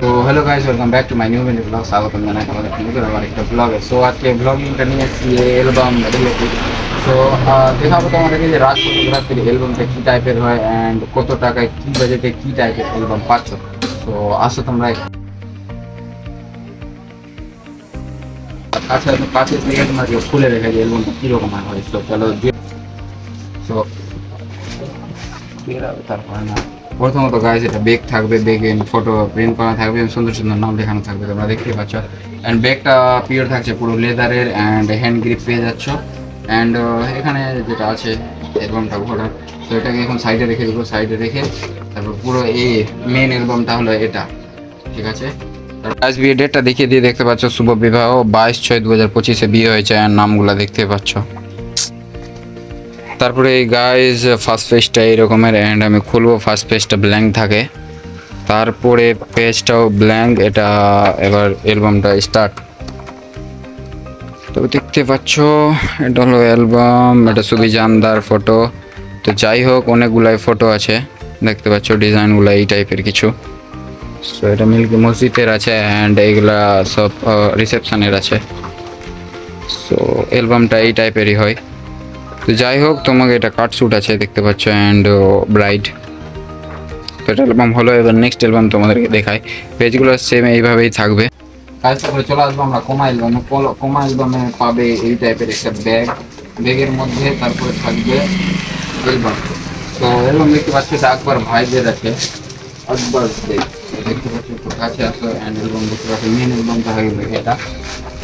তো hello guys, welcome back to my new video blog. স্বাগতম জানাই তোমাদের নতুন আমার একটা ব্লগে। সো আজকে ব্লগিংটা নিয়ে এসেছি অ্যালবাম রিলেটেড। সো দেখাবো তোমাদেরকে যে রাজ ফটোগ্রাফির অ্যালবামটা কী টাইপের হয় অ্যান্ড কত টাকায় কী বাজেটে কী টাইপের অ্যালবাম পাচ্ছ। সো আসো তোমরা কাছে কাছে থেকে তোমাকে খুলে রেখে যে অ্যালবামটা কীরকম হয়। সো চলো সো তারপরে না, প্রথমত গাইজ এটা বেগ থাকবে, বেগে ফটো প্রিন্ট করা থাকবে, সুন্দর সুন্দর নাম লেখানো থাকবে, তোমরা দেখতে পাচ্ছ। অ্যান্ড ব্যাগটা পিওর থাকছে পুরো লেদারের অ্যান্ড হ্যান্ড গ্রিপ পেয়ে যাচ্ছ। অ্যান্ড এখানে যেটা আছে অ্যালবামটা ঘোরার, তো এটাকে এখন সাইডে রেখে দেবো। সাইডে রেখে তারপর পুরো এই মেন অ্যালবামটা হলো এটা, ঠিক আছে। আজ বিয়ে ডেটটা দেখিয়ে দিয়ে দেখতে পাচ্ছ, শুভ বিবাহ 22/6/2025 বিয়ে হয়েছে, আর নামগুলো দেখতে পাচ্ছ। তারপরে এই গাইজ ফার্স্ট পেজটা এইরকমের অ্যান্ড আমি খুলবো, ফার্স্ট পেজটা ব্ল্যাঙ্ক থাকে, তারপরে পেজটাও ব্ল্যাঙ্ক। এটা এবার অ্যালবামটা স্টার্ট। তো দেখতে পাচ্ছ এটা হলো অ্যালবাম, এটা সুবি জানদার ফটো। তো যাই হোক, অনেকগুলাই ফটো আছে দেখতে পাচ্ছ, ডিজাইনগুলো এই টাইপের কিছু। সো এটা মিল্কি মসজিদের আছে অ্যান্ড এইগুলা সব রিসেপশনের আছে। সো অ্যালবামটা এই টাইপেরই হয়। তো যাই হোক, তোমাকে এটা কাটশুট আছে দেখতে পাচ্ছ অ্যান্ড ব্রাইড। তো এটা অ্যালবাম হলো। এবার নেক্সট অ্যালবাম তোমাদেরকে দেখায়, পেজগুলো সেম এইভাবেই থাকবে। কাজ তারপরে চলে আসবো আমরা কোমা অ্যালবামে। কোমা অ্যালবামে পাবে এই টাইপের একটা ব্যাগ, ব্যাগের মধ্যে তারপরে থাকবে অ্যালবাম। তো অ্যালবাম দেখতে পাচ্ছ, এটা আকবর ভাইদের আছে, আকবর দেখতে পাচ্ছ, একটু কাছে আসো অ্যান্ড অ্যালবাম দেখতে পাচ্ছ। মেন অ্যালবামটা হয়ে গেলো এটা,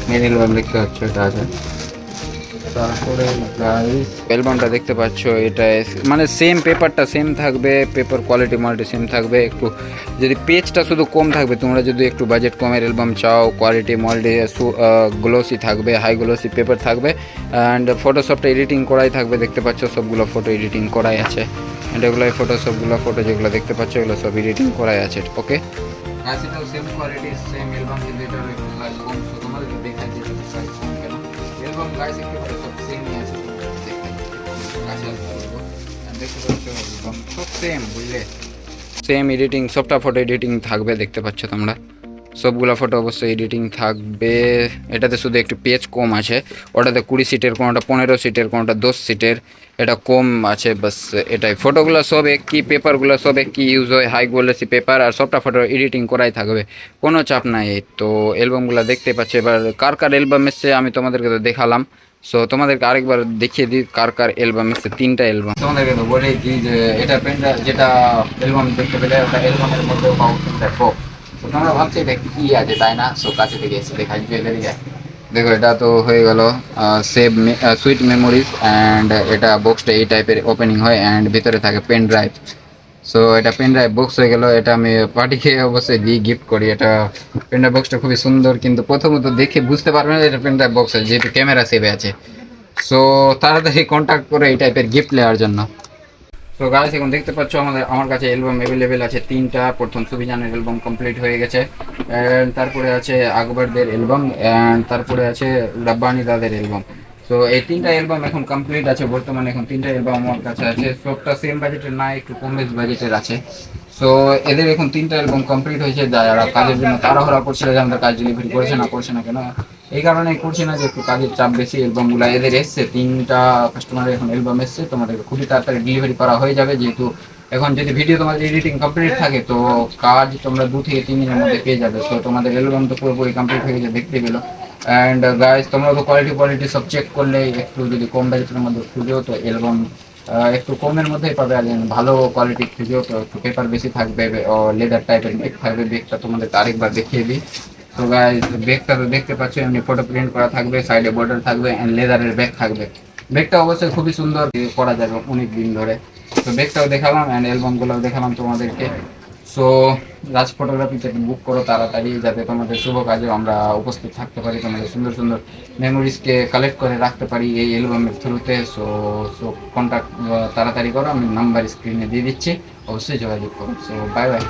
মেন অ্যালবাম দেখতে পাচ্ছ এটা আছে। তারপরে অ্যালবামটা দেখতে পাচ্ছ, এটা মানে সেম পেপারটা সেম থাকবে, পেপার কোয়ালিটি মাল্টি সেম থাকবে। একটু যদি পেজটা শুধু কম থাকবে, তোমরা যদি একটু বাজেট কমের অ্যালবাম চাও, কোয়ালিটি মাল্টি গ্লোসি থাকবে, হাই গ্লোসি পেপার থাকবে অ্যান্ড ফটোশপটা এডিটিং করাই থাকবে। দেখতে পাচ্ছ সবগুলো ফটো এডিটিং করাই আছে অ্যান্ড এগুলোই ফটো, সবগুলো ফটো যেগুলো দেখতে পাচ্ছ এগুলো সব এডিটিং করাই আছে। ওকে, এটাও সেম কোয়ালিটি সেম অ্যালবাম, কিন্তু এটার একটু প্রাইস কম। তো তোমাদেরকে দেখাই যে প্রাইস কম কেন। অ্যালবাম গাইস একটু সব সেমই আছে, কাছে দেখতে পাচ্ছ অ্যালবাম সব সেম, বুঝলে, সেম এডিটিং, সবটা ফটো এডিটিং থাকবে দেখতে পাচ্ছ তোমরা। সবগুলো ফটো অবশ্যই এডিটিং থাকবে। এটাতে শুধু একটু পেজ কম আছে, ওটাতে 20 সিটের, কোনোটা 15 সিটের, কোনোটা 10 সিটের, এটা কম আছে বাস। এটাই, ফটোগুলো সব একই, পেপারগুলো সব একই ইউজ হয়, হাই কোয়ালিটি পেপার, আর সবটা ফটো এডিটিং করাই থাকবে, কোনো চাপ নাই। তো অ্যালবামগুলো দেখতে পাচ্ছ। এবার কার কার অ্যালবাম এসছে আমি তোমাদেরকে তো দেখালাম। সো তোমাদেরকে আরেকবার দেখিয়ে দিই কার কার অ্যালবাম এসছে। 3টা অ্যালবাম তোমাদেরকে তো বলেই দিই যে এটা পেনটা যেটা অ্যালবাম দেখতে পেলে ওটা অ্যালবামের মধ্যে পাবো তিনটা বক্স। তো তোমরা ভাবছো এটা কি আছে, তাই না? সো কাছে থেকে এসে দেখা জুয়েলারি যায়। দেখো এটা তো হয়ে গেল সেভ সুইট মেমোরিজ অ্যান্ড এটা বক্সটা এই টাইপের ওপেনিং হয় অ্যান্ড ভিতরে থাকে পেন ড্রাইভ। সো এটা পেন ড্রাইভ বক্স হয়ে গেল। এটা আমি পার্টিকে অবশ্যই দিই, গিফট করি। এটা পেন ড্রাইভ বক্সটা খুবই সুন্দর, কিন্তু প্রথমত দেখে বুঝতে পারবে না এটা পেন ড্রাইভ বক্স আছে, যেহেতু ক্যামেরা সেভে আছে। সো তাড়াতাড়ি কন্ট্যাক্ট করে এই টাইপের গিফট নেওয়ার জন্য। তো গাইস এখন দেখতে পাচ্ছ আমার কাছে অ্যালবাম অ্যাভেলেবেল আছে 3টা। প্রথম সুবিজানের অ্যালবাম কমপ্লিট হয়ে গেছে অ্যান্ড তারপরে আছে আকবরদের অ্যালবাম অ্যান্ড তারপরে আছে রাব্বানি দাদের অ্যালবাম। সো এই 3টা অ্যালবাম এখন কমপ্লিট আছে বর্তমানে। এখন 3টা অ্যালবাম আমার কাছে আছে, সবটা সেম বাজেটের না, একটু কম বেশ বাজেটের আছে। সো এদের এখন 3টা অ্যালবাম কমপ্লিট হয়েছে। যারা কাজের জন্য তাড়াহুড়া করছিল যে আমাদের কাজ ডেলিভারি করছে না কেন, এই কারণে করছি না যে একটু কাজের চাপ বেশি। অ্যালবামগুলো এদের এসছে, 3টা কাস্টমারের এখন অ্যালবাম এসছে, তোমাদের খুবই তাড়াতাড়ি ডেলিভারি করা হয়ে যাবে। যেহেতু এখন যদি ভিডিও তোমাদের এডিটিং কমপ্লিট থাকে তো কাজ তোমরা 2 থেকে 3 দিনের মধ্যে পেয়ে যাবে। তো তোমাদের অ্যালবাম তো পুরোপুরি কমপ্লিট হয়ে গেছে, দেখতে পেলো। অ্যান্ড গাইজ তোমরা তো কোয়ালিটি সব চেক করলে, একটু যদি কম বাজেটের মধ্যে খুঁজো তো অ্যালবাম একটু কমের মধ্যেই পাবে। আর ভালো কোয়ালিটি খুঁজো তো একটু পেপার বেশি থাকবে, লেদার টাইপের বেগ থাকবে। বেগটা তোমাদের আরেকবার দেখিয়ে দিই। তো গাইজ ব্যাগটা তো দেখতে পাচ্ছ, এমনি ফটো প্রিন্ট করা থাকবে, সাইডে বর্ডার থাকবে অ্যান্ড লেদারের ব্যাগ থাকবে। ব্যাগটা অবশ্যই খুবই সুন্দর, করা যাবে অনেক দিন ধরে। তো ব্যাগটাও দেখালাম অ্যান্ড অ্যালবামগুলোও দেখালাম তোমাদেরকে। সো রাজ ফটোগ্রাফিতে বুক করো তাড়াতাড়ি, যাতে তোমাদের শুভ কাজেও আমরা উপস্থিত থাকতে পারি, তোমাদের সুন্দর সুন্দর মেমোরিজকে কালেক্ট করে রাখতে পারি এই অ্যালবামের থ্রুতে। সো সো কন্ট্যাক্ট তাড়াতাড়ি করো, আমি নাম্বার স্ক্রিনে দিয়ে দিচ্ছি, অবশ্যই যোগাযোগ করো। So bye bye.